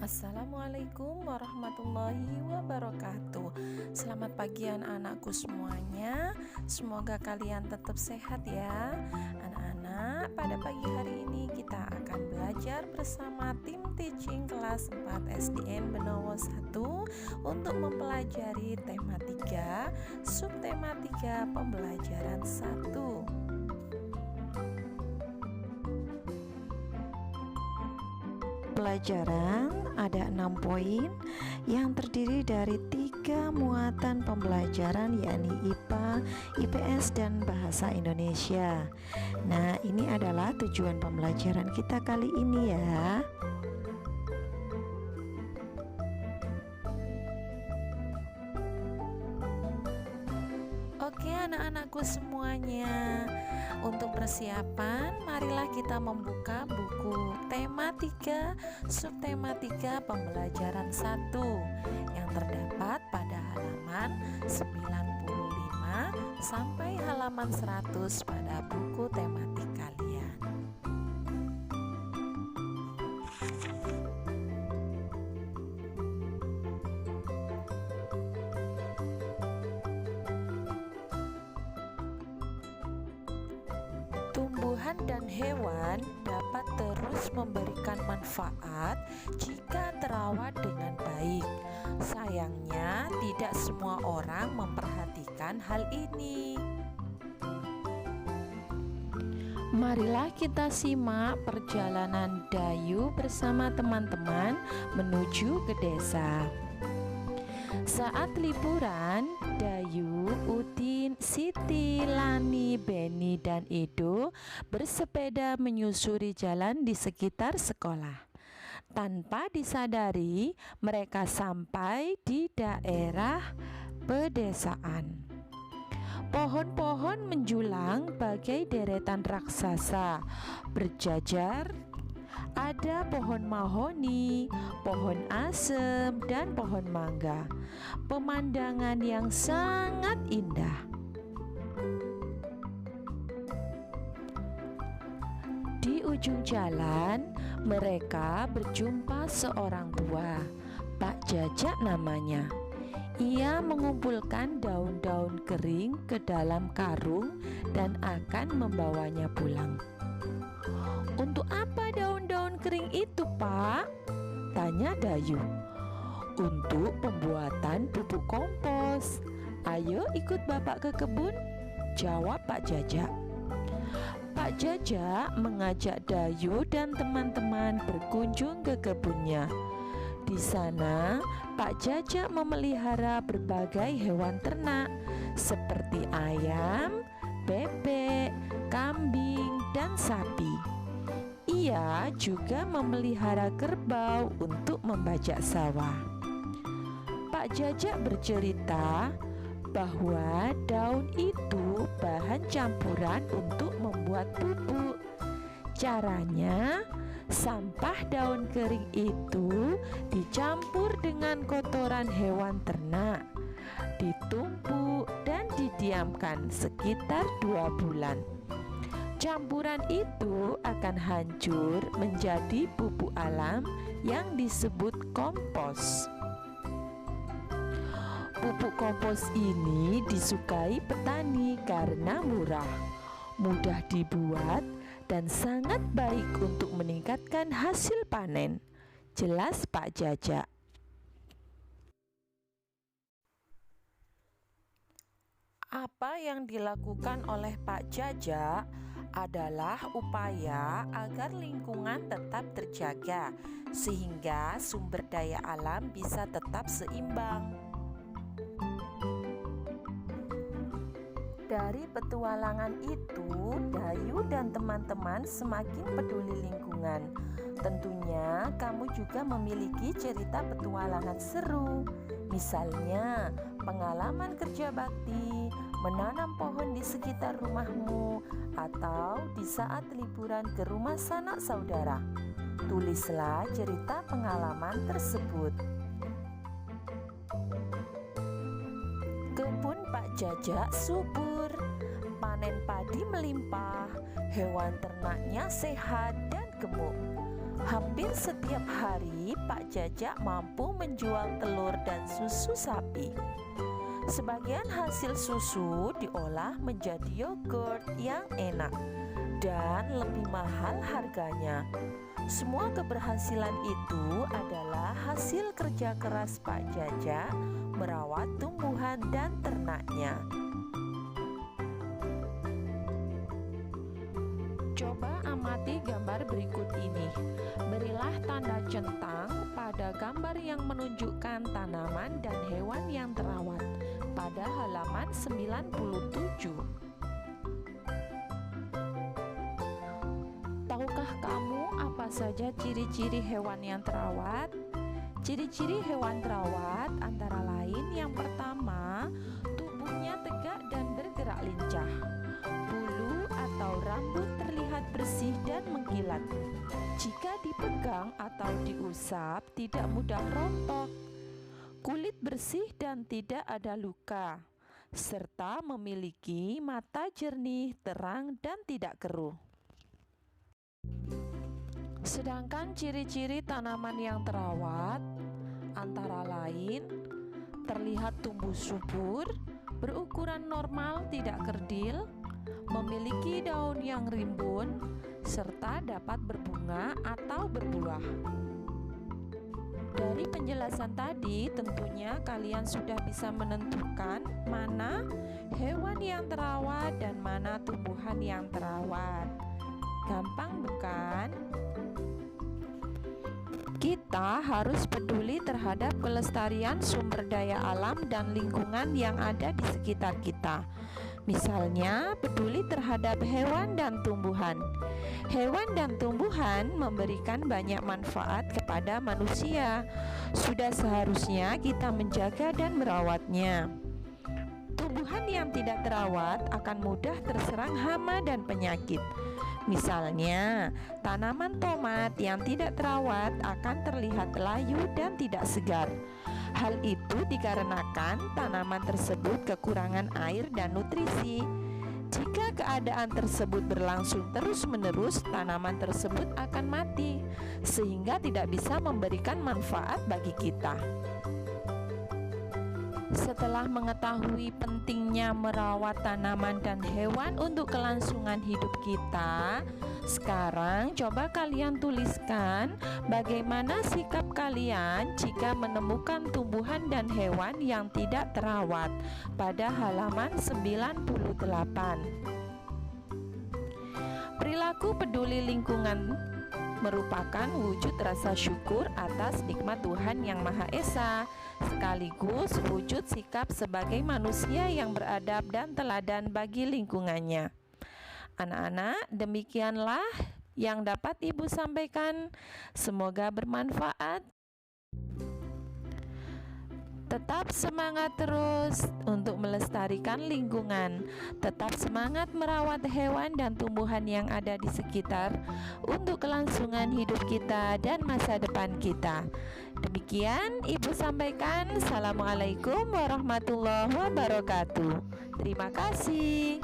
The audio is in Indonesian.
Assalamualaikum warahmatullahi wabarakatuh. Selamat pagi anak-anakku semuanya. Semoga kalian tetap sehat ya. Anak-anak, pada pagi hari ini kita akan belajar bersama tim teaching kelas 4 SDN Benowo 1 untuk mempelajari tema 3, subtema 3 pembelajaran 1. Pelajaran ada 6 poin yang terdiri dari 3 muatan pembelajaran, yakni IPA, IPS, dan Bahasa Indonesia. Nah, ini adalah tujuan pembelajaran kita kali ini ya. Oke anak-anakku semuanya, untuk persiapan marilah kita membuka buku tema 3 subtema 3 pembelajaran 1 yang terdapat pada halaman 95 sampai halaman 100 pada buku tematik kalian. Tumbuhan dan hewan dapat terus memberikan manfaat jika terawat dengan baik. Sayangnya, tidak semua orang memperhatikan hal ini. Marilah kita simak perjalanan Dayu bersama teman-teman menuju ke desa. Saat liburan, Dayu, Udin, Siti, Lani, Beni, dan Edo bersepeda menyusuri jalan di sekitar sekolah. Tanpa disadari, mereka sampai di daerah pedesaan. Pohon-pohon menjulang bagai deretan raksasa berjajar. Ada pohon mahoni, pohon asem, dan pohon mangga. Pemandangan yang sangat indah. Di ujung jalan, mereka berjumpa seorang tua, Pak Jajak namanya. Ia mengumpulkan daun-daun kering ke dalam karung dan akan membawanya pulang. "Untuk apa daun-daun kering itu, Pak?" tanya Dayu. "Untuk pembuatan pupuk kompos. Ayo ikut Bapak ke kebun," jawab Pak Jajak. Pak Jajak mengajak Dayu dan teman-teman berkunjung ke kebunnya. Di sana, Pak Jajak memelihara berbagai hewan ternak seperti ayam, bebek, kambing, dan sapi. Ia juga memelihara kerbau untuk membajak sawah. Pak Jajak bercerita bahwa daun itu bahan campuran untuk membuat pupuk. Caranya, sampah daun kering itu dicampur dengan kotoran hewan ternak, ditumpuk dan didiamkan sekitar 2 bulan. Campuran itu akan hancur menjadi pupuk alam yang disebut kompos. Pupuk kompos ini disukai petani karena murah, mudah dibuat, dan sangat baik untuk meningkatkan hasil panen, jelas Pak Jajak. Apa yang dilakukan oleh Pak Jajak adalah upaya agar lingkungan tetap terjaga, sehingga sumber daya alam bisa tetap seimbang. Dari petualangan itu, Dayu dan teman-teman semakin peduli lingkungan. Tentunya kamu juga memiliki cerita petualangan seru. Misalnya, pengalaman kerja bakti, menanam pohon di sekitar rumahmu, atau di saat liburan ke rumah sanak saudara. Tulislah cerita pengalaman tersebut. Kebun Pak Jajak subur, panen padi melimpah, hewan ternaknya sehat dan gemuk. Hampir setiap hari Pak Jajak mampu menjual telur dan susu sapi. Sebagian hasil susu diolah menjadi yogurt yang enak dan lebih mahal harganya. Semua keberhasilan itu adalah hasil kerja keras Pak Jajak merawat tumbuhan dan ternaknya. Coba amati gambar berikut ini. Berilah tanda centang pada gambar yang menunjukkan tanaman dan hewan yang terawat pada halaman 97. Tahukah kamu apa saja ciri-ciri hewan yang terawat? Ciri-ciri hewan terawat antara lain yang pertama, tubuhnya tegak dan bergerak lincah. Bulu atau rambut terlihat bersih dan mengkilat. Jika dipegang atau diusap, tidak mudah rontok. Kulit bersih dan tidak ada luka, serta memiliki mata jernih, terang, dan tidak keruh. Sedangkan ciri-ciri tanaman yang terawat antara lain terlihat tumbuh subur, berukuran normal, tidak kerdil, memiliki daun yang rimbun, serta dapat berbunga atau berbuah. Dari penjelasan tadi, tentunya kalian sudah bisa menentukan mana hewan yang terawat dan mana tumbuhan yang terawat. Gampang bukan? Kita harus peduli terhadap kelestarian sumber daya alam dan lingkungan yang ada di sekitar kita. Misalnya, peduli terhadap hewan dan tumbuhan. Hewan dan tumbuhan memberikan banyak manfaat kepada manusia. Sudah seharusnya kita menjaga dan merawatnya. Tumbuhan yang tidak terawat akan mudah terserang hama dan penyakit. Misalnya, tanaman tomat yang tidak terawat akan terlihat layu dan tidak segar. Hal itu dikarenakan tanaman tersebut kekurangan air dan nutrisi. Jika keadaan tersebut berlangsung terus-menerus, tanaman tersebut akan mati, sehingga tidak bisa memberikan manfaat bagi kita. Setelah mengetahui pentingnya merawat tanaman dan hewan untuk kelangsungan hidup kita, sekarang coba kalian tuliskan bagaimana sikap kalian jika menemukan tumbuhan dan hewan yang tidak terawat pada halaman 98. Perilaku peduli lingkungan merupakan wujud rasa syukur atas nikmat Tuhan Yang Maha Esa, sekaligus wujud sikap sebagai manusia yang beradab dan teladan bagi lingkungannya. Anak-anak, demikianlah yang dapat Ibu sampaikan. Semoga bermanfaat. Tetap semangat terus untuk melestarikan lingkungan. Tetap semangat merawat hewan dan tumbuhan yang ada di sekitar untuk kelangsungan hidup kita dan masa depan kita. Demikian Ibu sampaikan. Assalamualaikum warahmatullahi wabarakatuh. Terima kasih.